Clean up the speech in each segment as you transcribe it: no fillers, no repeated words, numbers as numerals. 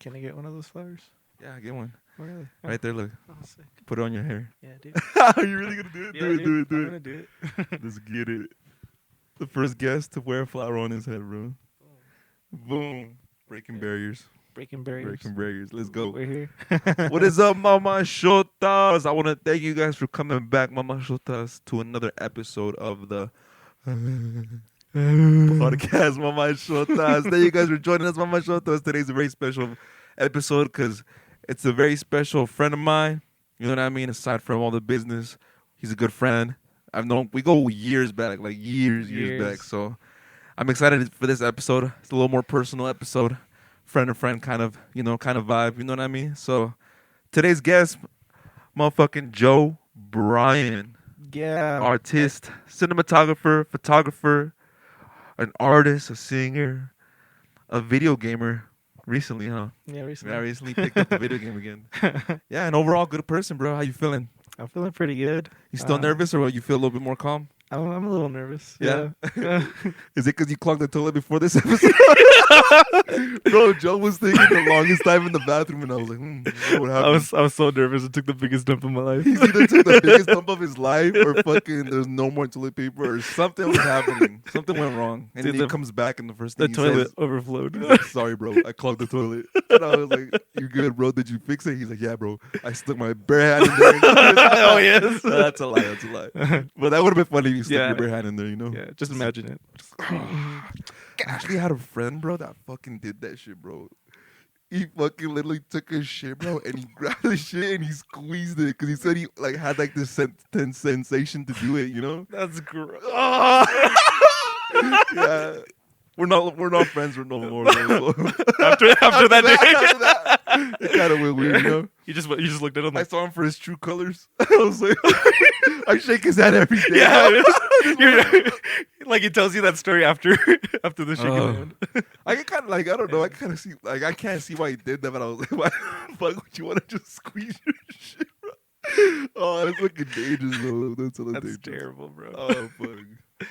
Can I get one of those flowers? Yeah, get one. Oh, really? Right there, look. Oh, sick. Put it on your hair. Yeah, dude. Are you really gonna do it? Yeah, do it, dude. do it, do I'm it. gonna do it. Let's get it. The first guest to wear a flower on his head, bro. Boom. Breaking barriers. Breaking barriers. Breaking barriers. Let's go. We're here. What is up, MAMASH? I want to thank you guys for coming back, MAMASH, to another episode of the podcast, MAMASH. Thank you guys for joining us, MAMASH. Today's a very special episode because it's a very special friend of mine. You know what I mean? Aside from all the business, he's a good friend. We go years back, like years back. So I'm excited for this episode. It's a little more personal episode. Friend to friend kind of vibe. You know what I mean? So today's guest, motherfucking Joe Brayan. Yeah. Artist, cinematographer, photographer, an artist, a singer, a video gamer. Recently, huh? Yeah, recently. Yeah, I recently picked up the video game again. Yeah, and overall good person, bro. How you feeling? I'm feeling pretty good. You still nervous or you feel a little bit more calm? I'm a little nervous. Yeah. Is it because you clogged the toilet before this episode? Bro, Joe was taking the longest time in the bathroom, and I was like, what happened? I was so nervous. I took the biggest dump of my life. He either took the biggest dump of his life or fucking there's no more toilet paper or something was happening. Something went wrong. And Dude, then he comes back and the first thing The he toilet says, overflowed. sorry, bro, I clogged the toilet. And I was like, you're good, bro. Did you fix it? He's like, yeah, bro. I stuck my bare hand in there. Oh, yes. That's a lie. That's a lie. But that would have been funny if you stuck Yeah. your bare hand in there, you know? Yeah, just imagine it. I actually had a friend, bro, that fucking did that shit, bro. He fucking literally took his shit, bro, and he grabbed the shit and he squeezed it because he said he like had like this sensation to do it, you know? That's gross. Yeah. We're not friends with no more. Bro. after that day. It kind of went weird, you know? You just looked at him I like, saw him for his true colors. I was like, I shake his hand every day. yeah. Like he tells you that story after the shaking hand. I kind of like, I don't know. I kind of see, like, I can't see why he did that, but I was like, why the fuck would you want to just squeeze your shit, bro? Oh, that's fucking dangerous, bro. That's dangerous. Terrible, bro. Oh, fuck.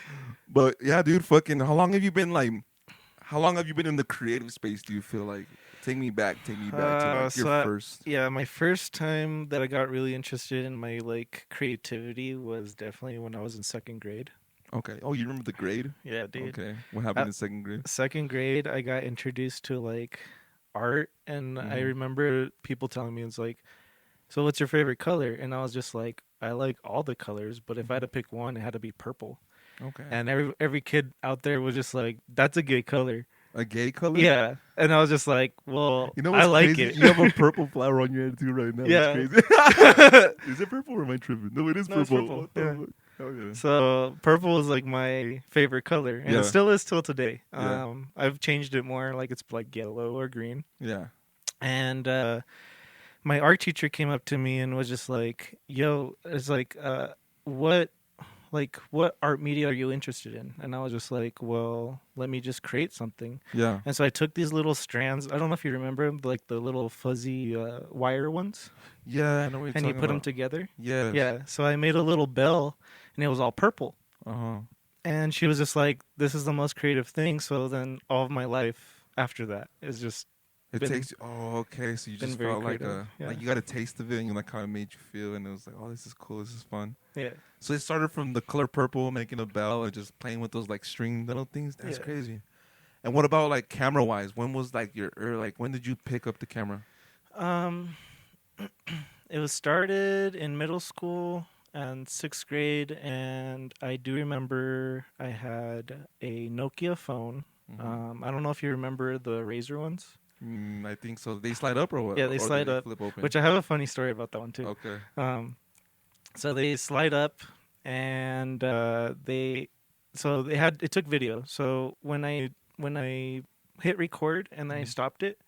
But yeah, dude, fucking, how long have you been in the creative space, do you feel like? Take me back to like your first. Yeah, my first time that I got really interested in my like creativity was definitely when I was in second grade. Okay. Oh, you remember the grade? Yeah, dude. Okay. What happened in second grade? Second grade, I got introduced to like art, and I remember people telling me, it's like, so what's your favorite color? And I was just like, I like all the colors, but if I had to pick one, it had to be purple. Okay. And every kid out there was just like, that's a gay color. A gay color? Yeah. And I was just like, well, you know I like crazy? it. You have a purple flower on your head too right now. Yeah. It's crazy. Is it purple or am I tripping? No, it is No, it's purple. purple. Yeah. Oh, yeah. So purple was like my favorite color, and Yeah. it still is till today. Yeah. I've changed it more, like it's like yellow or green. Yeah. And my art teacher came up to me and was just like, "Yo, it's like, what art media are you interested in?" And I was just like, "Well, let me just create something." Yeah. And so I took these little strands. I don't know if you remember them, like the little fuzzy wire ones. Yeah, I know what you're And talking you put them about. together. Yeah. Yeah. So I made a little bell, and it was all purple. Uh-huh. And she was just like, "This is the most creative thing." So then all of my life after that is just It takes you, oh, okay. So you been just very felt like creative, yeah. like you got a taste of it and you like how it made you feel and it was like, oh, this is cool, this is fun. yeah. So it started from the color purple, making a bell and just playing with those like string little things. That's Yeah. crazy. And what about like camera wise? When was like when did you pick up the camera? It was started in middle school and sixth grade, and I do remember I had a Nokia phone. I don't know if you remember the Razor ones. I think so. They slide up or what? Yeah, they Or slide up, flip open? which I have a funny story about that one too. Okay. So they slide up, and it took video. So when I hit record and then I stopped it,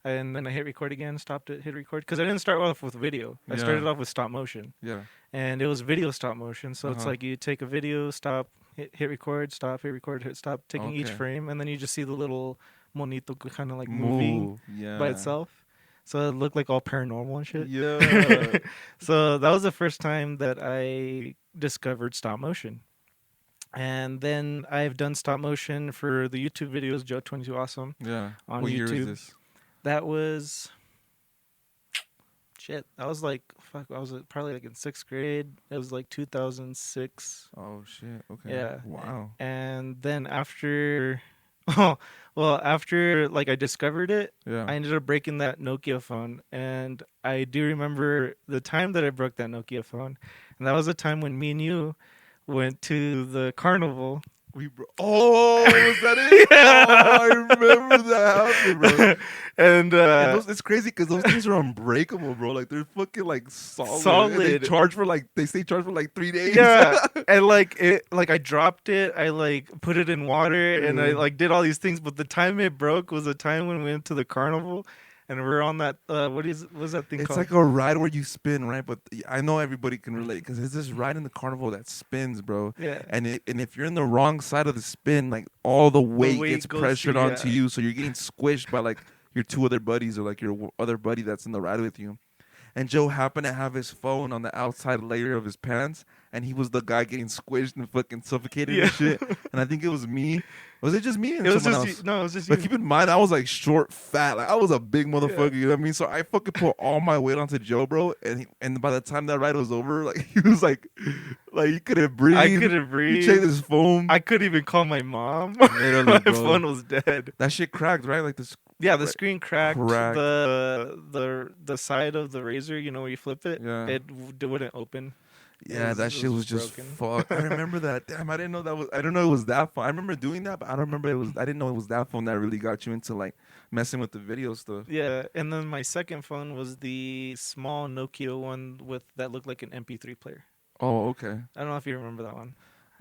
and then I hit record again, stopped it, hit record, because I didn't start off with video. I Yeah. started off with stop motion, Yeah. and it was video stop motion. So it's Uh-huh. like you take a video, stop, hit record, stop, hit record, hit stop, taking each Okay. frame, and then you just see the little monito kind of like moving Move. Yeah. by itself. So it looked like all paranormal and shit. Yeah. So that was the first time that I discovered stop motion. And then I've done stop motion for the YouTube videos, Joe 22 Awesome. Yeah. On What year YouTube. is this? That was shit. I was like, fuck. I was probably like in 6th grade. It was like 2006. Oh shit. Okay. Yeah. Wow. And then after, oh, well, after like I discovered it, Yeah. I ended up breaking that Nokia phone, and I do remember the time that I broke that Nokia phone, and that was the time when me and you went to the carnival. Oh, was that it? Yeah. Oh, I remember that happening, bro. And It's crazy because those things are unbreakable, bro. Like they're fucking like solid. Solid. And they stay charged for like 3 days. yeah, and like I dropped it. I like put it in water, and I Yeah. like did all these things. But the time it broke was the time when we went to the carnival, and we're on that. What's that thing It's called? like a ride where you spin, right? But I know everybody can relate because it's this ride in the carnival that spins, bro. Yeah. And if you're in the wrong side of the spin, like all the weight weight gets goes pressured to- onto yeah. you, so you're getting squished by like your 2 other buddies or like your other buddy that's in the ride with you. And Joe happened to have his phone on the outside layer of his pants, and he was the guy getting squished and fucking suffocated Yeah. and shit. And I think it was me. Was it just me? And It was someone just else? no, it was just But you. keep in mind, I was like short, fat. Like I was a big motherfucker. You know what I mean? So I fucking put all my weight onto Joe, bro. And by the time that ride was over, like he was like he couldn't breathe. I couldn't He breathe. checked his phone. I couldn't even call my mom. Literally, My bro. phone was dead. That shit cracked, right? Like this. Yeah, the screen cracked. Cracked. The side of the razor, you know, where you flip it, Yeah. it wouldn't open. Yeah, It that was shit was just broken. fuck. I remember that. Damn, I didn't know that was. I don't know it was that fun. I remember doing that, but I don't remember it was. I didn't know it was that phone that really got you into like messing with the video stuff. Yeah, and then my second phone was the small Nokia one that looked like an MP3 player. Oh, okay. I don't know if you remember that one.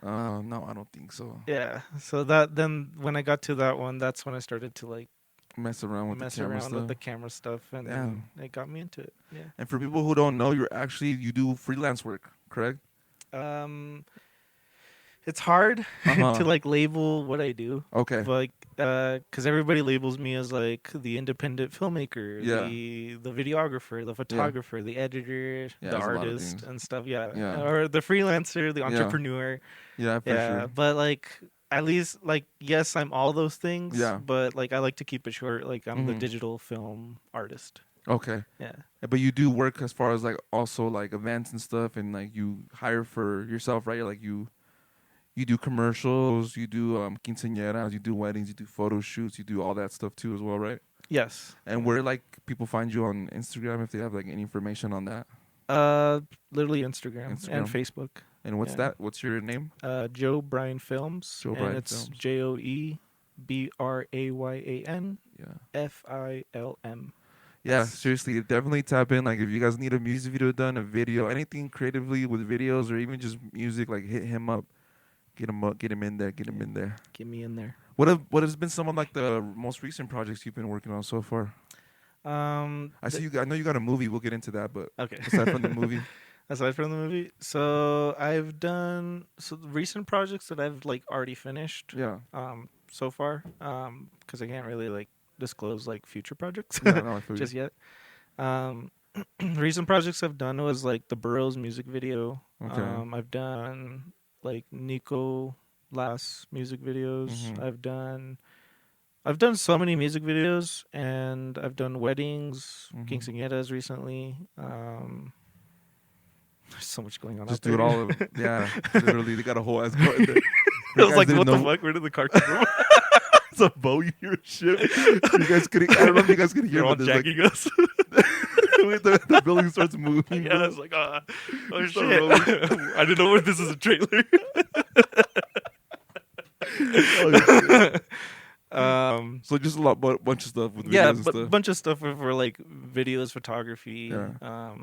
No, I don't think so. Yeah, so then when I got to that one, that's when I started to like Mess around with mess the camera around stuff. with the camera stuff, and Damn. then it got me into it. Yeah. And for people who don't know, you do freelance work, correct? It's hard Uh-huh. to like label what I do. Okay. But, like, because everybody labels me as like the independent filmmaker, Yeah. the videographer, the photographer, the editor, Yeah, the there's a lot of artist, things. and stuff. Yeah. Yeah. Or the freelancer, the entrepreneur. Yeah, for Yeah. sure. But like, at least like, yes, I'm all those things. Yeah. But like, I like to keep it short. Like, I'm the Mhm. digital film artist. Okay. Yeah. But you do work as far as like also like events and stuff, and like you hire for yourself, right? Like you do commercials, you do quinceañeras, you do weddings, you do photo shoots, you do all that stuff too as well, right? Yes. And where like people find you on Instagram if they have like any information on that. Literally Instagram and Instagram. Facebook. And what's Yeah. that? What's your name? Joe Brayan Films. Joe and Brayan it's Films. JoeBrayan Yeah. FILM. Yeah, seriously, definitely tap in. Like, if you guys need a music video done, a video, anything creatively with videos or even just music, like hit him up, get him in there, get him in there. Get me in there. What has been some of like the most recent projects you've been working on so far? I see you. I know you got a movie. We'll get into that, but Okay. aside from the movie, Aside from the movie, so I've done the recent projects that I've like already finished. yeah, So far, because I can't really like disclose like future projects no, I feel just you. yet. Recent projects I've done was like the Burrows music video. Okay. I've done like Nico last music videos. Mhm. I've done so many music videos, and I've done weddings, Mhm. quinceañeras recently. There's so much going on. Just out do it there. all. Yeah, literally, they got a whole ass car in there. I was like, didn't what the know- fuck? Where did the car come from? It's a boat you ship. You guys could. I don't know if you guys could hear, They're all but there's like jacking us. the building starts moving. Yeah, I bro. was like, oh Start shit. rolling. I didn't know what this is a trailer. So just a bunch of stuff with videos Yeah, and but stuff. bunch of stuff for like videos, photography. Yeah.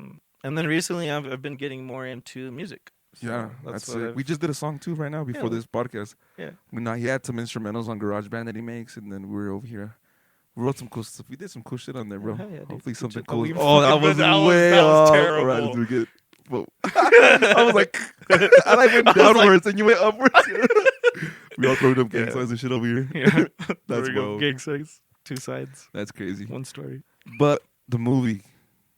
And then recently I've been getting more into music. So Yeah, that's what it. I've- We just did a song too right now before Yeah. this podcast. Yeah. He had some instrumentals on GarageBand that he makes, and then we were over here. We wrote some cool stuff. We did some cool shit on there, bro. Yeah, yeah, dude. Hopefully Good something shit. cool. we Oh, that fucking- was that was- way that was off. terrible. All right, let's do it again. Whoa. I was like, I like went downwards and you went upwards. We all throwing up gang Yeah. signs and shit over here. Yeah. That's There we go. wild. Gang signs. Two sides. That's crazy. One story. But the movie.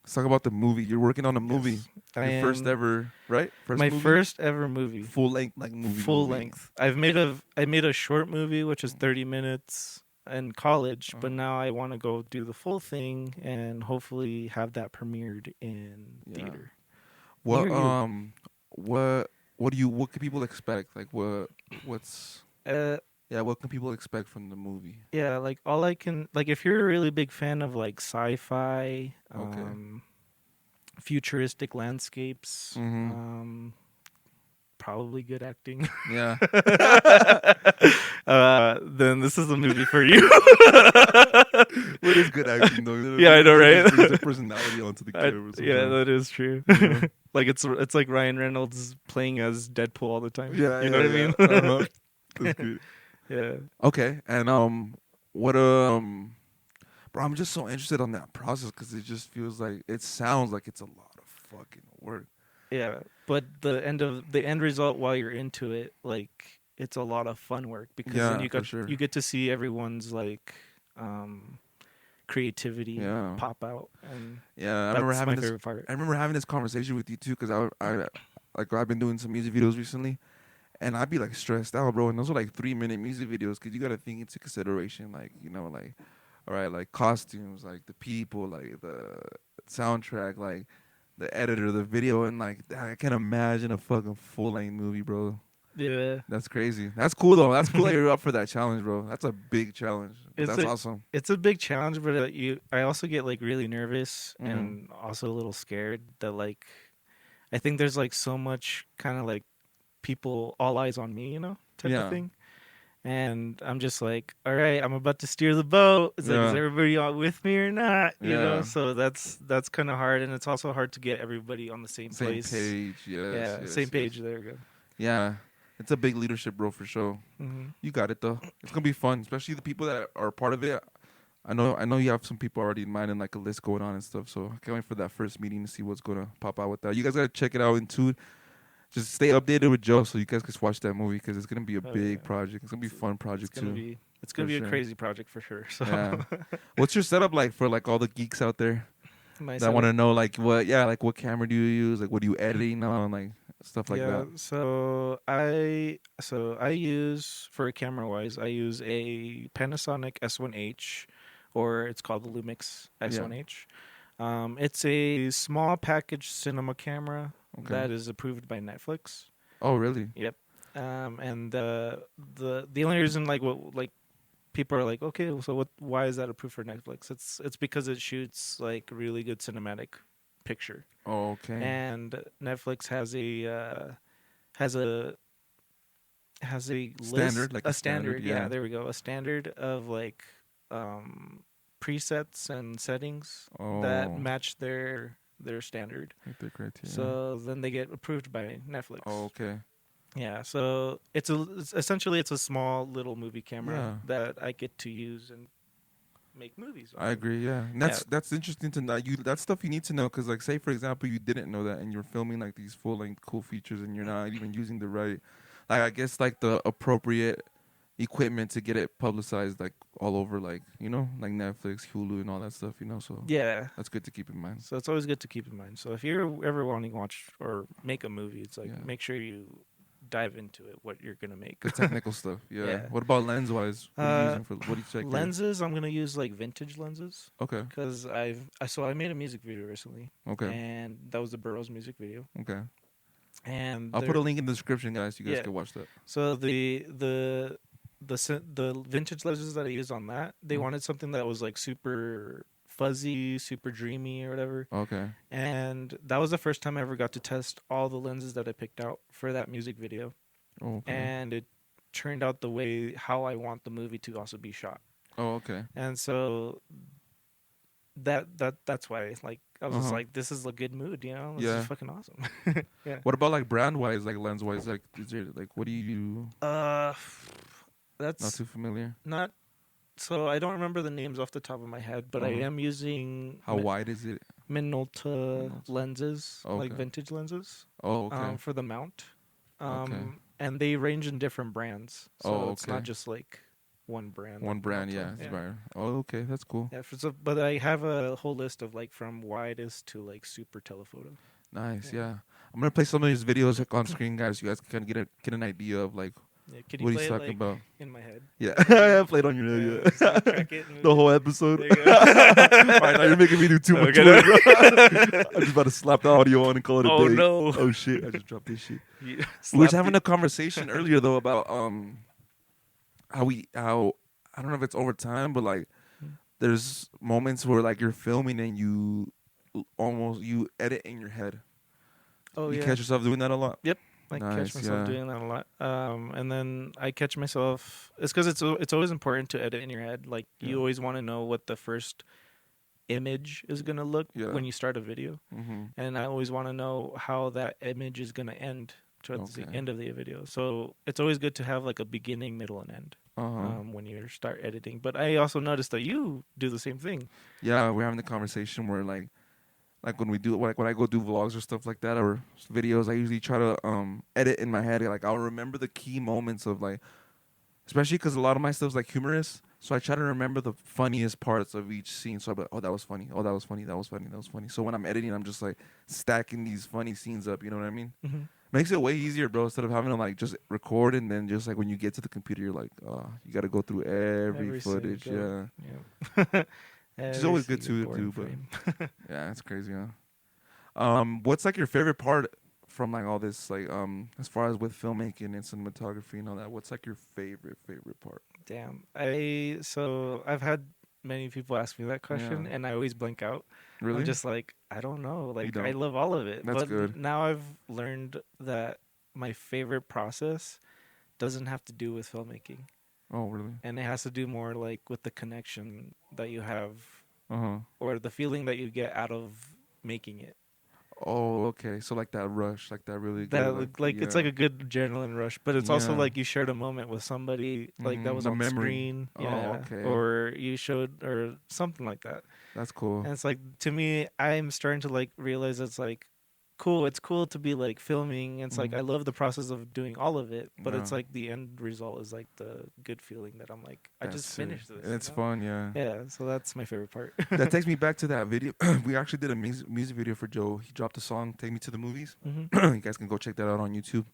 Let's talk about the movie. You're working on a movie. I Your first am- ever, right? my movie? first ever movie. full length, like movie. Full movie. length. I made a short movie which is 30 minutes, in college, but now I want to go do the full thing and hopefully have that premiered in theater. What Near you. what can people expect? Like what's Uh, what can people expect from the movie? yeah, like all I can like if you're a really big fan of like sci-fi, Okay. futuristic landscapes, Mm-hmm. probably good acting. Yeah. Then this is a movie for you. What is good acting though? Yeah, I know, It right? brings a personality onto the camera Yeah, sometimes. that is true. You know? Like it's like Ryan Reynolds playing as Deadpool all the time. Yeah, You know what I mean? Uh-huh. That's good. Yeah. Okay, and what bro, I'm just so interested on that process because it just feels like it sounds like it's a lot of fucking work. Yeah, but the end result while you're into it, like it's a lot of fun work because then Yeah, for you sure. get to see everyone's like creativity Yeah, pop out, and yeah. that's my favorite part. I remember having this conversation with you too because I like I've been doing some music videos recently, and I'd be like stressed out, bro. And those are like 3-minute music videos because you got to think into consideration, like like all right, like costumes, like the people, like the soundtrack, like the editor, the video, and like I can't imagine a fucking full-length movie, bro. Yeah, That's crazy. That's cool though. That's cool that you're up for that challenge, bro. That's a big challenge, but it's that's a awesome. it's a big challenge, but I also get like really nervous Mm-hmm. and also a little scared that like I think there's like so much kind of like people all eyes on me, type of Yeah, thing. And I'm just like, all right, I'm about to steer the boat. It's like, is yeah, everybody on with me or not? yeah. So that's kind of hard, and it's also hard to get everybody on the same Same place. page. Yes, Yeah, yes, same yes. page. There we go. Yeah, it's a big leadership role for sure. Hmm. You got it though. It's gonna be fun, especially the people that are part of it. I know you have some people already in mind and like a list going on and stuff. So I can't wait for that first meeting to see what's gonna pop out with that. You guys gotta check it out in tune. Just stay updated with Joe so you guys can watch that movie because it's gonna be a Oh yeah, big project. It's gonna be a fun it's project gonna too. be it's For gonna be a sure. crazy project for sure. So Yeah. What's your setup like for like all the geeks out there my that want setup. to know like what camera do you use? Like what are you editing on? Like stuff like Yeah, that. so I use for camera wise, I use a Panasonic S1H, or it's called the Lumix Yeah. S1H. It's a small package cinema camera Okay. that is approved by Netflix. Oh really? Yep. And the only reason like people are like, okay, so why is that approved for Netflix? It's because it shoots like really good cinematic picture, Oh okay. and Netflix has a has a list, Standard like a a standard. standard. Yeah, Yeah. there we go. A standard of like presets and settings that Oh. match their standard. Like the criteria. So then they get approved by Netflix. Oh okay. Yeah, so essentially it's a small little movie camera Yeah. that I get to use and make movies I on. agree, yeah, and Yeah, that's interesting to know. That's stuff you need to know because, like, say for example, you didn't know that, and you're filming like these full length cool features, and you're not even using the right, like, I guess like the appropriate equipment to get it publicized, like all over, like like Netflix, Hulu, and all that stuff. So yeah. that's good to keep in mind. So it's always good to keep in mind. So if you're ever wanting to watch or make a movie, it's like Yeah, make sure you dive into it, what you're gonna make. the technical stuff. Yeah. Yeah. What about lens wise? What are you using for? What do you check? There? Lenses, I'm gonna use like vintage lenses Okay. because I made a music video recently, Okay. and that was the Burroughs music video, Okay. and I'll put a link in the description, guys. You guys Yeah. can watch that. So the vintage lenses that I used on that, they wanted something that was like super fuzzy, super dreamy or whatever. Okay. And that was the first time I ever got to test all the lenses that I picked out for that music video. Okay. And it turned out the way how I want the movie to also be shot. Oh, okay. And so that's why like I was just Uh-huh. like, this is a good mood, This Yeah. is fucking awesome. Yeah. What about like brand wise, like lens wise? Like, is there like what do you? Not That's too familiar. not so I don't remember the names off the top of my head, but I Uh-huh. am using How wide is it? Minolta Minolta. lenses, like Okay. vintage lenses, Oh, okay. for the mount. Okay. And they range in different brands, so Oh, it's not okay. just like one brand. One like brand, Minolta. yeah. It's better. Oh, okay. That's cool. Yeah, but I have a whole list of like from widest to like super telephoto. Nice. Yeah. Yeah. I'm gonna play some of these videos like, on screen, guys. You guys can kind of get an idea of like Yeah, can you What are play you it talking like about? in my head? Yeah, I played on your Yeah, radio. soundtrack it. And The whole episode. There you go. All right, now you're making me do too much Okay. work, bro. I'm just about to slap the audio on and call it a Oh day. no! Oh shit! I just dropped this shit. You We were slapped just having it. a conversation earlier though about how I don't know if it's over time, but like there's moments where like you're filming and you edit in your head. Oh You yeah. catch yourself doing that a lot. Yep. I catch Nice, myself yeah. doing that a lot. And then I catch myself. It's because it's always important to edit in your head. Like you Yeah. always want to know what the first image is gonna look Yeah. when you start a video, Mm-hmm. and I always want to know how that image is gonna end towards the Okay. end of the video. So it's always good to have like a beginning, middle, and end when you start editing. But I also noticed that you do the same thing. Yeah, we're having the conversation where like when we do like when I go do vlogs or stuff like that or videos, I usually try to edit in my head. Like I'll remember the key moments of like, especially because a lot of my stuff's like humorous. So I try to remember the funniest parts of each scene. So I'm like, oh, that was funny. Oh, that was funny. That was funny. That was funny. So when I'm editing, I'm just like stacking these funny scenes up. You know what I mean? Mm-hmm. Makes it way easier, bro. Instead of having to like just record and then just like when you get to the computer, you're like, oh, you got to go through every footage. single- Yeah. yeah. Which is Every always good single to do, boring but frame. yeah, it's crazy, huh? What's like your favorite part from like all this, like as far as with filmmaking and cinematography and all that? What's like your favorite part? Damn. I've had many people ask me that question, Yeah. and I always blank out. Really? I'm just like, I don't know. Like, I don't? love all of it. That's but good. now I've learned that my favorite process doesn't have to do with filmmaking, Oh, really? and it has to do more like with the connection that you have Uh huh. or the feeling that you get out of making it. Oh, okay. So like that rush, like that really That good, like yeah. it's like a good adrenaline rush, but it's also Yeah. like you shared a moment with somebody like that was the on memory. screen, Oh, yeah, okay. or you showed or something like that. That's cool. And it's like to me, I'm starting to like realize it's like cool. It's cool to be like filming. It's like I love the process of doing all of it, but it's Yeah. like the end result is like the good feeling that I'm like I just That's it. finished this. And it's you know? fun, yeah. Yeah, so that's my favorite part. That takes me back to that video. We actually did a music video for Joe. He dropped a song, "Take Me to the Movies." Mm-hmm. You guys can go check that out on YouTube.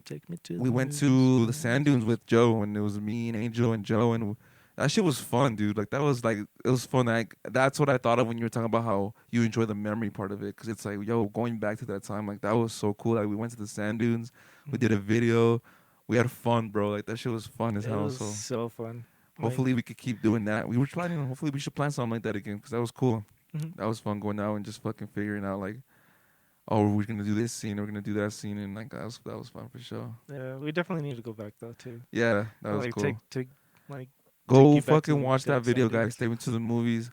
Take me to. We went to the sand dunes with Joe, and it was me and Angel and Joe, and that shit was fun, dude. Like that was like it was fun. Like that's what I thought of when you were talking about how you enjoy the memory part of it, because it's like, yo, going back to that time, like that was so cool. Like we went to the sand dunes, we did a video, we had fun, bro. Like that shit was fun as It hell. was So so fun. hopefully we could keep doing that. We were planning. Hopefully we should plan something like that again, because that was cool. Mhm. That was fun going out and just fucking figuring out like, oh, we're gonna do this scene, we're gonna do that scene, and like that was fun for sure. Yeah, we definitely need to go back though too. Yeah, that was like cool. take like Go you back to fucking watch to that video, sand dunes. guys. Take me to the movies.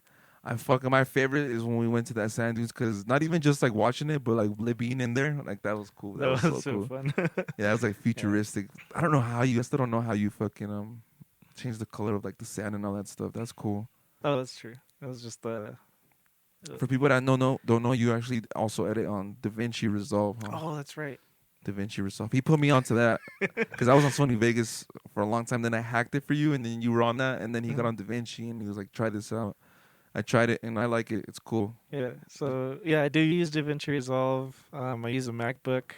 My favorite is when we went to that sand dunes, because not even just like watching it, but like being in there, like that was cool. That was so cool. fun. Yeah, it was like futuristic. I don't know how I still don't know how you fucking change the color of like the sand and all that stuff. That's cool. Oh, that's true. It was just For people that don't know, you actually also edit on DaVinci Resolve. Huh? Oh, that's right. DaVinci Resolve. He put me onto that because I was on Sony Vegas for a long time. Then I hacked it for you, and then you were on that. And then he got on DaVinci, and he was like, "Try this out." I tried it, and I like it. It's cool. Yeah. So yeah, I do use DaVinci Resolve. I use a MacBook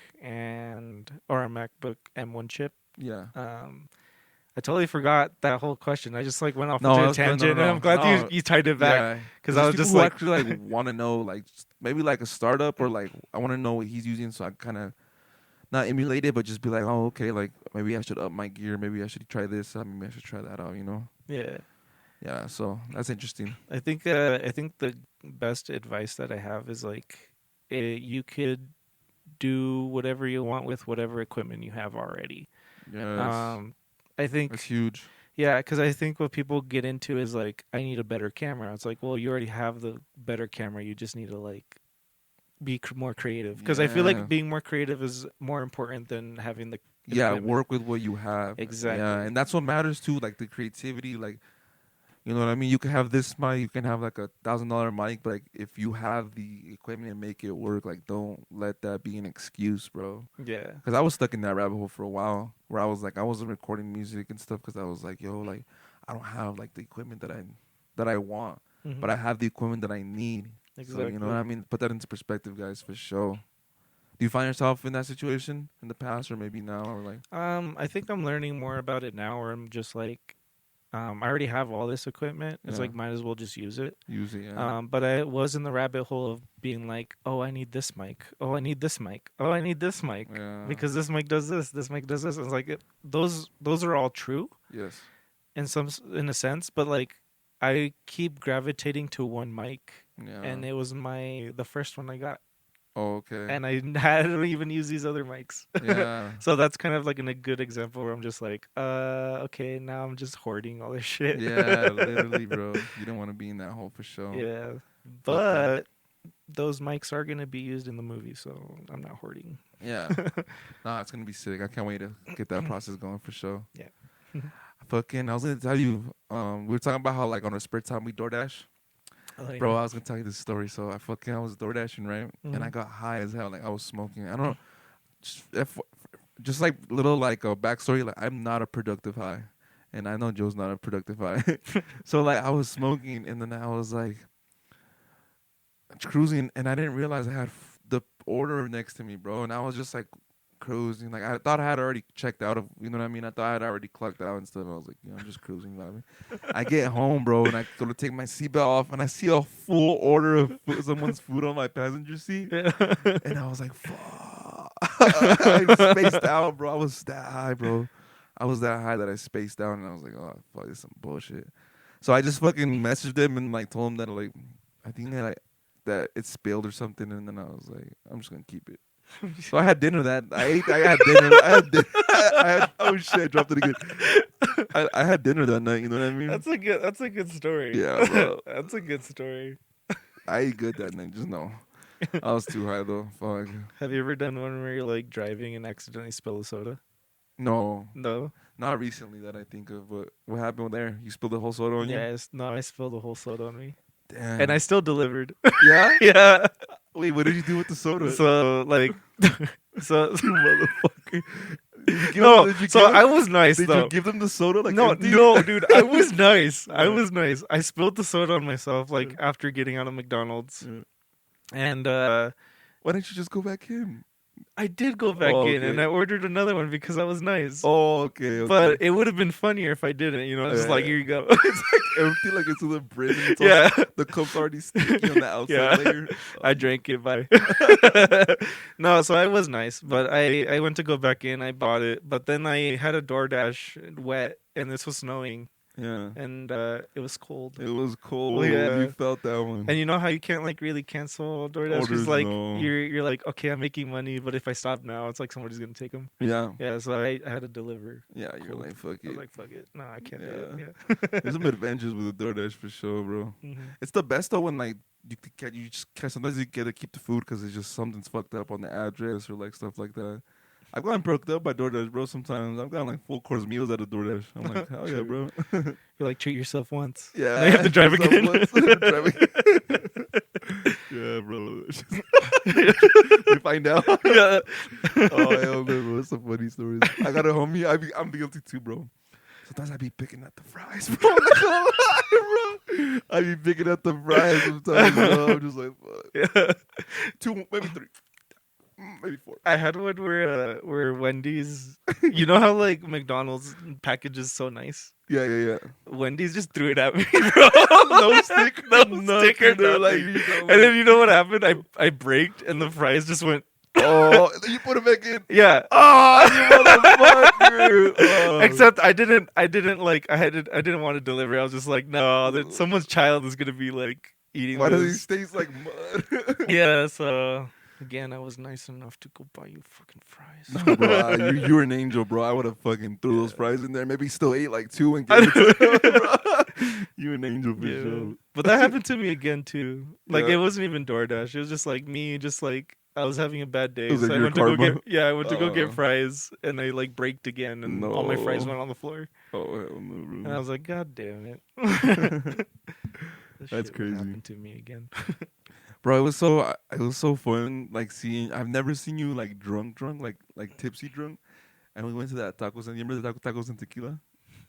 or a MacBook M1 chip. Yeah. I totally forgot that whole question. I just like went off No, into a that's good. No, tangent, no, and no. I'm glad No. you tied it back Yeah, because there's I was people just who like, actually like want to know, like maybe like a startup, or like I want to know what he's using, so I kind of not emulate it, but just be like, oh, okay, like maybe I should up my gear, maybe I should try this, maybe I should try that out, you know? yeah. Yeah, so that's interesting. I think the best advice that I have is like you could do whatever you want with whatever equipment you have already. Yeah, I think that's huge. yeah, because I think what people get into is like I need a better camera. It's like, well, you already have the better camera. You just need to like be more creative. Because I feel Yeah. like being more creative is more important than having the Yeah, equipment. work with what you have. Exactly. Yeah, and that's what matters too, like the creativity, like, you know what I mean? You can have this mic, you can have like $1,000 mic, but like if you have the equipment and make it work, like don't let that be an excuse, bro. Yeah. Because I was stuck in that rabbit hole for a while, where I was like, I wasn't recording music and stuff because I was like, yo, like I don't have like the equipment that I want, but I have the equipment that I need. Exactly. So, you know what I mean? Put that into perspective, guys, for sure. Do you find yourself in that situation in the past, or maybe now, or like? I think I'm learning more about it now, where I'm just like, I already have all this equipment. It's Yeah. like, might as well just use it. Use it, yeah. But I was in the rabbit hole of being like, oh, I need this mic. Oh, I need this mic. Oh, I need this mic Yeah. because this mic does this. This mic does this. And it's like those are all true Yes. in a sense, but like I keep gravitating to one mic, Yeah. and it was the first one I got, Oh, okay. and I hadn't even used these other mics. Yeah. So that's kind of like a good example where I'm just like, okay, now I'm just hoarding all this shit. Yeah, literally, bro. You don't want to be in that hole for sure. Yeah, but those mics are gonna be used in the movie, so I'm not hoarding. Yeah. Nah, it's gonna be sick. I can't wait to get that process going for sure. Yeah. I was gonna tell you, we were talking about how like on our spare time we DoorDash. Oh, yeah. Bro, I was gonna tell you this story. So I was door dashing, right? And I Mhm. got high as hell. Like I was smoking. I don't know. Just like little like a backstory. Like I'm not a productive high, and I know Joe's not a productive high. So like I was smoking, and then I was like cruising, and I didn't realize I had the order next to me, bro. And I was just like cruising. Like I thought I had already checked out of, you know what I mean? I thought I had already clocked out and stuff. I was like, I'm just cruising, vibing. I get home, bro, and I go to take my seatbelt off, and I see a full order of someone's food on my passenger seat, and I was like, fuck. I spaced out, bro. I was that high, bro. I was that high that I spaced out, and I was like, oh, fuck, this is some bullshit. So I just fucking messaged them and like told them that like, I think that it spilled or something, and then I was like, I'm just gonna keep it. So I had dinner that I had dinner. Oh shit, I dropped it again. I had dinner that night, you know what I mean? That's a good story. Yeah, bro. That's a good story. I ate good that night, just know. I was too high though. Fuck. Have you ever done one where you're like driving and accidentally spill a soda? No. No. Not recently that I think of, but what happened there? You spilled the whole soda on you? Yes. No, I spilled the whole soda on me. Damn. And I still delivered. Yeah? Yeah. Wait, what did you do with the soda? So like so you motherfucker. I was nice Did though. you give them the soda? Like No, empty? no, dude, I was nice. I was nice. I spilled the soda on myself like after getting out of McDonald's. Yeah. And Why didn't you just go back in? I did go back in and I ordered another one because I was nice. Oh, okay. But it would have been funnier if I didn't, you know. It's like, here you go. It's like empty, like it's to the brim. And it's Yeah. the cup's already sticky on the outside layer. I drank it. Bye. No, so I was nice, but I went to go back in. I bought it, but then I had a DoorDash wet, and this was snowing, Yeah. and it was cold. It was cold. Yeah. You felt that one. And you know how you can't like really cancel DoorDash Orders, because like no. you're like, okay, I'm making money, but if I stop now, it's like somebody's gonna take them. Yeah. Yeah, so I had to deliver. Yeah, you're Cold. like, fuck I was it. like, fuck it. No, I can't do Yeah. it. Yeah. There's some adventures with the DoorDash for sure, bro. Mhm. It's the best though when like you just sometimes you get to keep the food because it's just something's fucked up on the address or like stuff like that. I've gotten perked up by DoorDash, bro. Sometimes I've gotten like full course meals out of DoorDash. I'm like, hell yeah, bro. You're like, treat yourself once. Yeah, And you have to drive so again. Yeah, bro. We find out. Yeah. Oh, hell no, bro. Some funny stories. I got a homie. I'm guilty too, bro. Sometimes I be picking at the fries, bro. I'm not gonna lie, bro. I be picking at the fries sometimes, bro. I'm just like, fuck. Yeah. 2, maybe 3, maybe 4. I had one where Wendy's, you know how like McDonald's package is so nice. Yeah. Wendy's just threw it at me, bro. No sticker, no sticker. They're like, And then you know what happened? I braked and the fries just went. oh, you put it back in. Yeah. Oh, you motherfucker. Oh. Except I didn't like I didn't want to deliver. I was just like, no, that someone's child is gonna be like eating. Why does this. these taste like mud? Yeah. So again, I was nice enough to go buy you fucking fries. No, bro, you were an angel, bro. I would have fucking threw those fries in there. Maybe still ate like 2 and gave it to him, bro. You an angel for sure. But that happened to me again too. Like Yeah. it wasn't even DoorDash. It was just like me, just like I was having a bad day. It was So like I your went to go karma? get I went to go Oh. get fries and I like braked again and all my fries No. went on the floor. Oh, hell no, bro. And I was like, God damn it. This That's shit would crazy. happen to me again. Bro, it was so fun. Like seeing, I've never seen you like drunk, like tipsy drunk. And we went to that tacos. And you remember the tacos and tequila?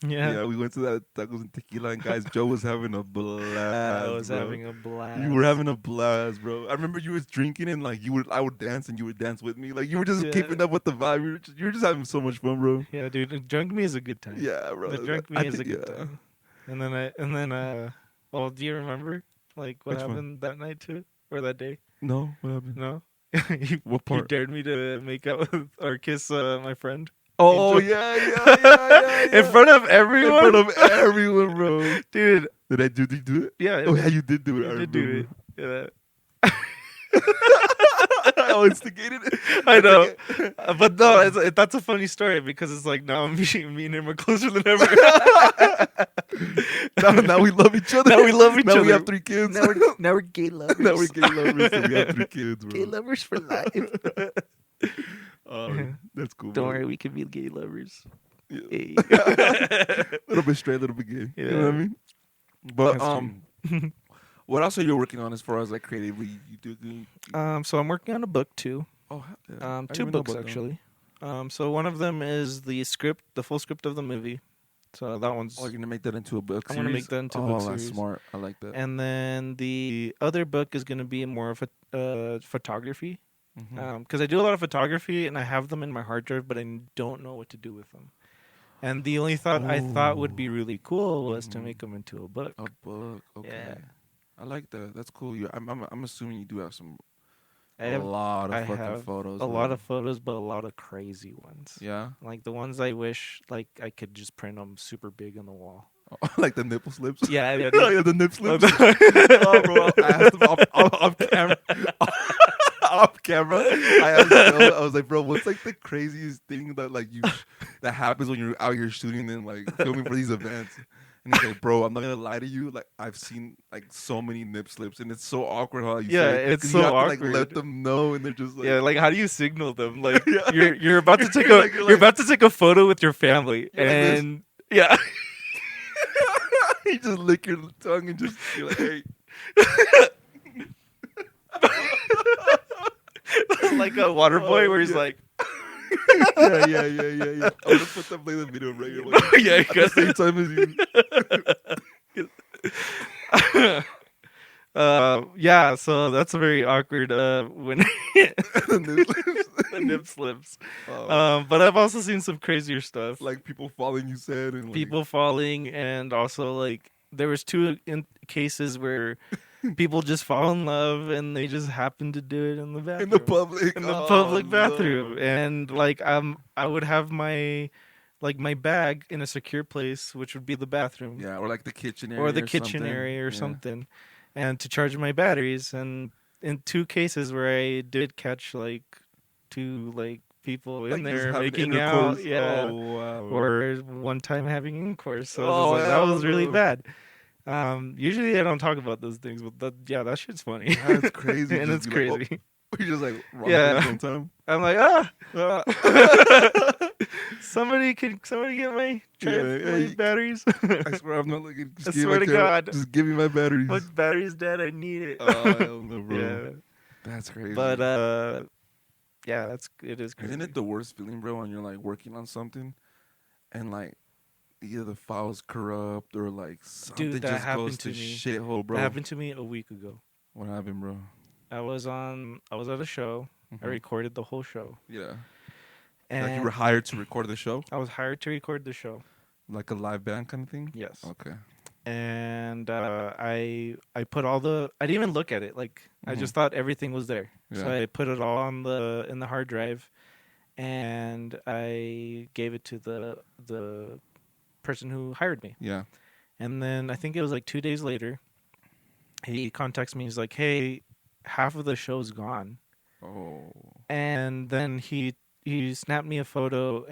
Yeah. We went to that tacos and tequila, and guys, Joe was having a blast. I was bro. having a blast. You were having a blast, bro. I remember you was drinking and like I would dance and you would dance with me. Like you were just keeping up with the vibe. You were just having so much fun, bro. Yeah, dude. Drunk me is a good time. Yeah, bro. The drunk me is a good time. And then well, do you remember like what Which happened that night too, or that day? No, what happened? No. What You part? dared me to make out with or kiss my friend. Oh Angel. yeah. In front of everyone. In front of everyone, bro. Dude. Did you do it? Yeah. Oh yeah, you did do it. I did do it. Yeah. I instigated it. I know, but no, that's a funny story because it's like now me and him are closer than ever. now we love each other. Now we love each now other. we have 3 kids. Now we're gay lovers. Now we're gay lovers. So we have 3 kids, bro. Gay lovers for life. That's cool. Don't bro. worry, we can be gay lovers. Yeah. Hey. A little bit straight, a little bit gay. Yeah. You know what I mean? But That's what else are you working on as far as like creatively? You do. So I'm working on a book too. Oh, yeah. 2 books actually. So one of them is the full script of the movie. So that one's. Oh, you're gonna make that into a book I'm series? gonna make that into a book Oh, that's series. smart. I like that. And then the other book is gonna be more of a photography. Mhm. Because I do a lot of photography and I have them in my hard drive, but I don't know what to do with them. And the only thought I thought would be really cool was to make them into a book. A book. Okay. Yeah. I like that. That's cool. I'm assuming you do have I a have lot of I fucking have photos. a lot of photos, but a lot of crazy ones. Yeah. Like the ones I wish like I could just print them super big on the wall. Like the nipple slips. Yeah, yeah, Yeah, the nip slips. Oh, bro, I asked him off camera. Off camera, I asked Joe, I was like, bro, what's like the craziest thing that like that happens when you're out here shooting and like filming for these events? And he's like, bro, I'm not gonna lie to you, like I've seen like so many nip slips, and it's so awkward how you say it, it's 'cause so you have awkward. to like let them know, and they're just like, Yeah, like how do you signal them? Like Yeah. you're about to take You're about to take a photo with your family, You're like this. and yeah. you just lick your tongue and just you're like, hey. Like a water boy where he's yeah. like, yeah. I'm gonna play the video right here. Like, yeah, at the same time as you. yeah. So that's very awkward when the nip slips. But I've also seen some crazier stuff, Like people falling, you said, and like, people falling, and also like there was 2 cases where people just fall in love and they just happen to do it in the bathroom. in the public, In the Oh, public bathroom. no. And like I would have my bag in a secure place, which would be the bathroom. Yeah, or like the kitchen area, Or the kitchen something. area or Yeah. something. And to charge my batteries. And in 2 cases where I did catch like 2 like people in Like, just there having making intercourse. out. Yeah. Oh wow. Or one time having intercourse. So Oh, that hell was really no. bad. Usually I don't talk about those things, but that shit's funny. That's crazy. And Just it's be like, crazy. oh, you're just like wrong Yeah. at the same time. I'm like, somebody get my Yeah, batteries. I swear I'm not looking. I swear to God. Just give me my batteries. My battery's dead. I need it. Oh hell no, bro. Yeah, That's crazy. but yeah, it is crazy. Isn't it the worst feeling, bro, when you're like working on something and like either the file's corrupt or like something Dude, that just happened goes to to me. shithole, bro? That happened to me a week ago. What happened, bro? I was at a show. I Mhm. recorded the whole show, Yeah. and Like you were hired to record the show? I was hired to record the show. Like a live band kind of thing? Yes, Okay. and I put all the. I didn't even look at it. Like I Mhm. just thought everything was there. So Yeah. I put it all in the hard drive, and I gave it to the person who hired me. Yeah. And then I think it was like 2 days later, he contacts me. He's like, "Hey, half of the show's gone." Oh. And then he snapped me a photo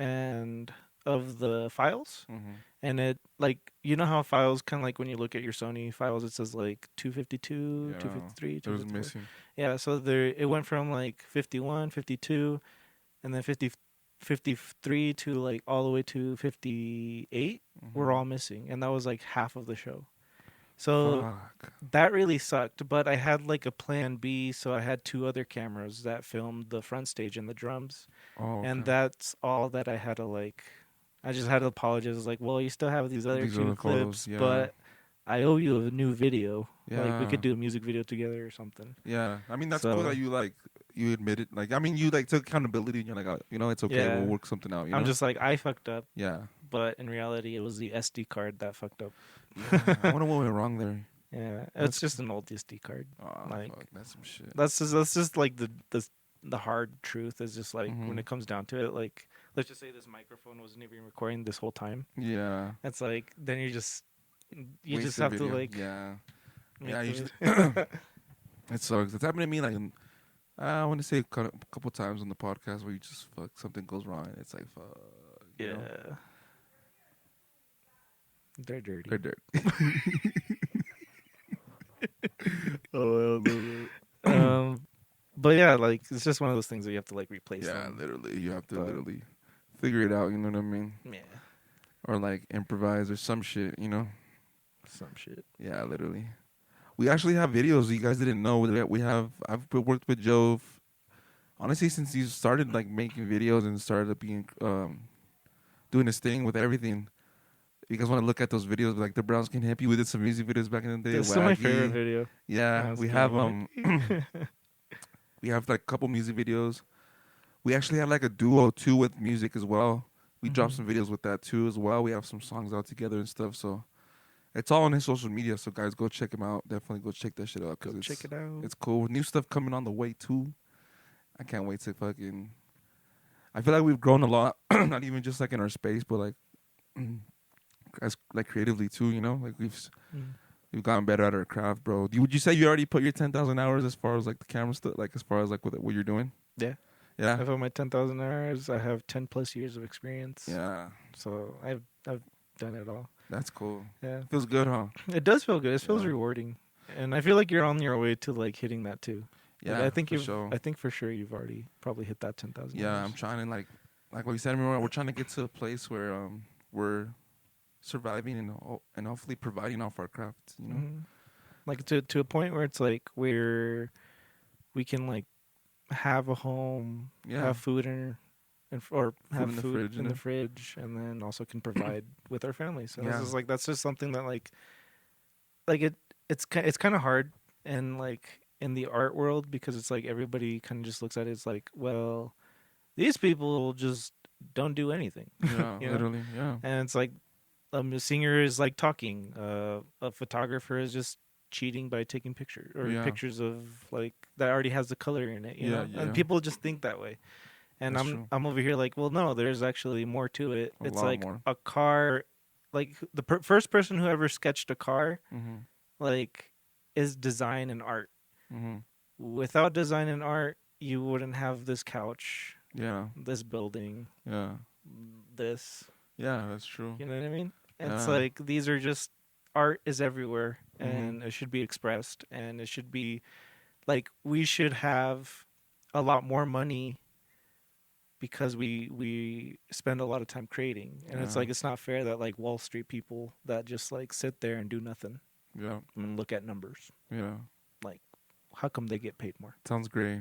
of the files, Mm-hmm. and it like you know how files kind of like when you look at your Sony files, it says like 252, Yeah. 253, It was 254. missing. Yeah, so there it went from like 51, 52, and then 53 to like all the way to 58 were all missing, and that was like half of the show. So Fuck. that really sucked, but I had like a plan B, so I had 2 other cameras that filmed the front stage and the drums, Oh, and okay. that's all that I had to like I just had to apologize. I was like, well, you still have these other These two other clips, photos, yeah. but I owe you a new video. Like, we Yeah. could do a music video together or something. Yeah, I mean that's So- cool that you admit it. Like, I mean, you like took accountability and you're like, it's okay. Yeah. We'll work something out. You I'm know? just like, I fucked up, Yeah. but in reality, it was the SD card that fucked up. Yeah. I wonder what went wrong there. Yeah, That's- it's just an old SD card. Oh, Like- fuck, that's some shit. That's just like the hard truth is just like when Mhm. it comes down to it, like let's just say this microphone wasn't even recording this whole time. Yeah. It's like then you just Wasted have video. to like Yeah. make Yeah, the- It sucks. It's happened to me like I want to say a couple times on the podcast where you just something goes wrong. And it's like fuck. You know? yeah. They're dirty. They're dirt. Oh well. But yeah, like it's just one of those things that you have to like replace. Yeah, them. literally. You have to But- literally figure it out. You know what I mean? Yeah. Or like improvise or some shit. You know? Some shit. Yeah, literally. We actually have videos you guys didn't know that we have. I've worked with Joe, honestly, since he started like making videos and started being doing his thing with everything. You guys want to look at those videos, like the Brown Skin Hippie? We did some music videos back in the day. That's still my Wacky. favorite video. Yeah, Brown we Skin have Hippie. we have like a couple music videos. We actually have like a duo too with music as well. We dropped Mhm. some videos with that too as well. We have some songs out together and stuff. So it's all on his social media. So guys, go check him out. Definitely go check that shit out Go because check it out. it's cool. New stuff coming on the way too. I can't wait to fucking. I feel like we've grown a lot, not even just like in our space, but like as like creatively too. You know, like Mm. we've gotten better at our craft, bro. Would you say you already put your 10,000 hours as far as like the camera stuff, like as far as like what you're doing? Yeah. Yeah. I've had my 10,000 hours. I have 10 plus years of experience. Yeah. So I've done it all. That's cool. Yeah. Feels good, huh? It does feel good. It feels Yeah. rewarding. And I feel like you're on your way to like hitting that too. Like, Yeah. I think for sure. I think for sure you've already probably hit that 10,000. Yeah, hours. I'm trying to like what you said. We're trying to get to a place where we're surviving and hopefully providing off our craft. You know. Mhm. Like to a point where it's like we can like have a home, Yeah. have food or have in the food fridge, in you the know? fridge, and then also can provide with our family. So Yeah. this is like that's just something that like it's kind of hard and like in the art world because it's like everybody kind of just looks at it as like, well, these people just don't do anything. Yeah. You know? Literally. Yeah. And it's like a singer is like talking, a photographer is just cheating by taking pictures or Yeah. pictures of like that already has the color in it, you Yeah, know. yeah. And people just think that way. And That's true. I'm over here like, well, no, there's actually more to it. A It's lot like more. a car, like the first person who ever sketched a car, Mm-hmm. like, is design and art. Mm-hmm. Without design and art, you wouldn't have this couch, Yeah. this building, Yeah. this. Yeah. That's true. You know what I mean? It's Yeah. like these are just art is everywhere Mhm. and it should be expressed and it should be like we should have a lot more money because we spend a lot of time creating and it's Yeah. like it's not fair that like Wall Street people that just like sit there and do nothing Yeah. and look at numbers. Yeah. How come they get paid more? Sounds great.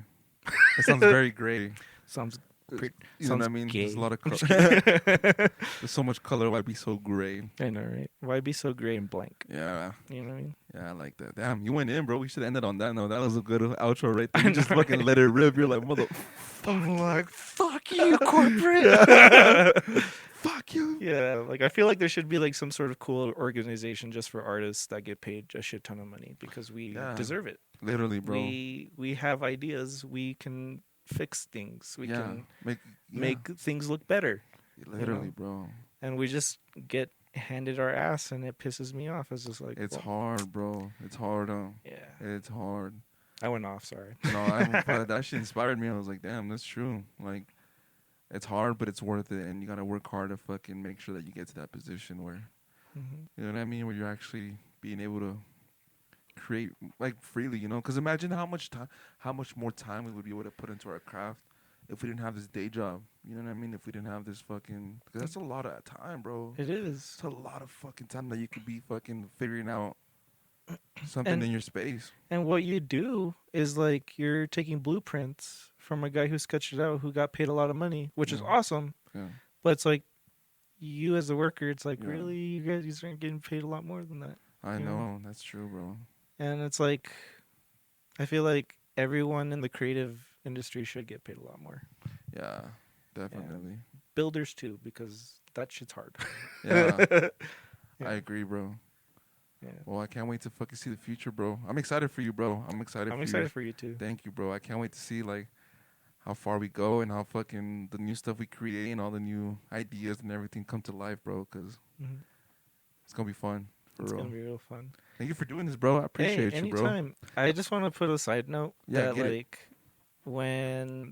It sounds very great. Sounds You know sounds what I mean? gay. There's a lot of color. There's so much color. Why be so gray? I know, right? Why be so gray and blank? Yeah. You know what I mean? Yeah, I like that. Damn, you went in, bro. We should have ended on that note. That was a good outro right there. You just fucking let it rip. You're like, mother. I'm like, fuck you, corporate. Fuck you. Yeah, like I feel like there should be like some sort of cool organization just for artists that get paid a shit ton of money because we Yeah. deserve it. Literally, bro. We have ideas. We can fix things. We can make make things look better. literally, know? bro. And we just get handed our ass, and it pisses me off. It's just like It's well, hard, bro. It's hard. Yeah, It's hard. I went off. Sorry. No, but that shit inspired me. I was like, damn, that's true. Like, it's hard, but it's worth it, and you gotta work hard to fucking make sure that you get to that position where, Mhm. you know what I mean, where you're actually being able to create like freely, you know. Because imagine how much more time we would be able to put into our craft if we didn't have this day job. You know what I mean? If we didn't have this fucking, because that's a lot of time, bro. It is. It's a lot of fucking time that you could be fucking figuring out something And- in your space. And what you do is like you're taking blueprints from a guy who sketched it out who got paid a lot of money, which is Yeah. awesome. Yeah. But it's like you as a worker, it's like, Yeah. really, you guys aren't getting paid a lot more than that. I Yeah. know. That's true, bro. And it's like, I feel like everyone in the creative industry should get paid a lot more. Yeah, definitely. Builders too, because that shit's hard. Yeah, Yeah. I agree, bro. Yeah. Well, I can't wait to fucking see the future, bro. I'm excited for you, bro. I'm excited I'm for excited you. for you too. Thank you, bro. I can't wait to see, like, how far we go and how fucking the new stuff we create and all the new ideas and everything come to life, bro, because Mhm. it's going to be fun, for It's real. gonna be real fun. Thank you for doing this, bro. I appreciate Hey, you, bro. anytime. I just want to put a side note Yeah, that get it. like when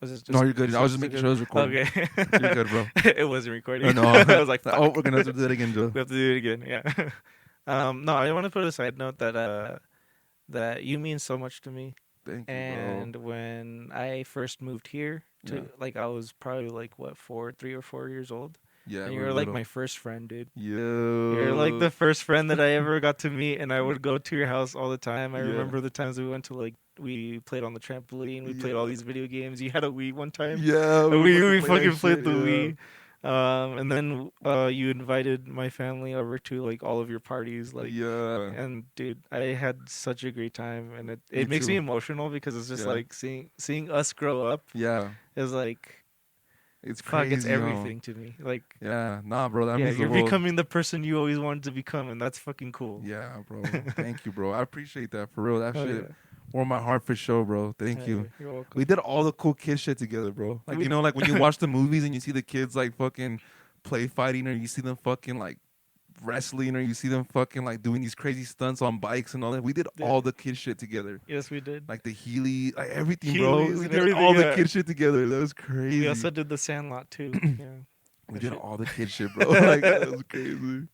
was it just No, you're good. I was just making sure it was recording. Okay. You're good, bro. It wasn't recording. No. I was like, fuck. Oh, we're going to have to do that again, Joe. We have to do it again. Yeah. No, I want to put a side note that that you mean so much to me. Thank you, And bro. when I first moved here to Yeah. like I was probably like 3 or 4 years old. Yeah, And we're you were like little. my first friend, dude. Yo. You're like the first friend that I ever got to meet, and I would go to your house all the time. I Yeah. remember the times we went to we played on the trampoline, we played all these video games. You had a Wii one time. Yeah, We fucking that played shit, the yeah. Wii. And then you invited my family over to like all of your parties, like Yeah. and dude, I had such a great time, and Me it makes me too. emotional because it's just Yeah. like seeing us grow up Yeah. is like It's fuck, crazy. it's everything to me. Like Yeah. Nah, bro. That yeah, means the you're world. becoming the person you always wanted to become, and that's fucking cool. Yeah, bro. Thank you, bro. I appreciate that for real. That Oh, shit yeah. warmed my heart for sure, bro. Thank Yeah, you. You're welcome. We did all the cool kid shit together, bro. Like, We- you know, like when you watch the movies and you see the kids like fucking play fighting, or you see them fucking like wrestling, or you see them fucking like doing these crazy stunts on bikes and all that. We did Yeah. all the kid shit together. Yes, we did. Like the Healy, like everything, bro. Heelys We and did everything, all the yeah. kid shit together. That was crazy. We also did the Sandlot too. Yeah. We That did shit. all the kid shit, bro. Like that was crazy.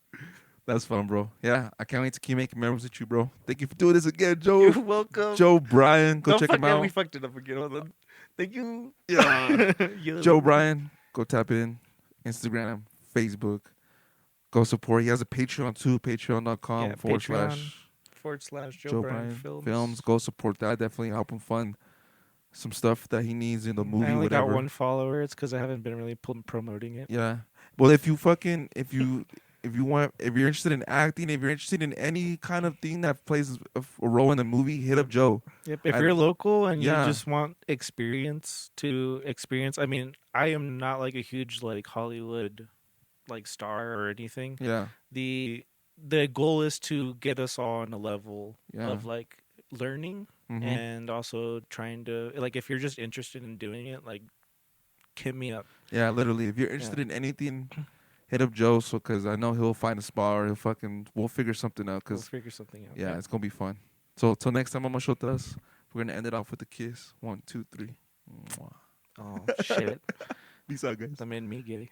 That's fun, bro. Yeah, I can't wait to keep making memories with you, bro. Thank you for doing this again, Joe. You're welcome. Joe Brayan, go No, check fuck him yeah, out. we fucked it up again. Hold on. Thank you. Yeah. Yeah. Joe Brayan, go tap in. Instagram, Facebook. Go support. He has a Patreon too, patreon.com Yeah, / Patreon.com/Joe Joe Brayan Brayan Films. Go support that. Definitely help him fund some stuff that he needs in the movie, I only whatever. got one follower. It's because I haven't been really promoting it. Yeah. Well, if you're interested in acting, if you're interested in any kind of thing that plays a role in the movie, hit up Joe. Yep. If I- you're local and Yeah. you just want experience, I mean, I am not like a huge like Hollywood like star or anything. Yeah. The goal is to get us all on a level Yeah. of like learning Mhm. and also trying to like if you're just interested in doing it, like hit me up. Yeah, literally. If you're interested in anything, hit up Joe, because I know he'll find a spot, or we'll figure something out. We'll Because figure something out. yeah, it's gonna be fun. So till next time, MAMASH, we're gonna end it off with a kiss. 1, 2, 3. Mwah. Oh shit. Peace out, guys. That made me giddy.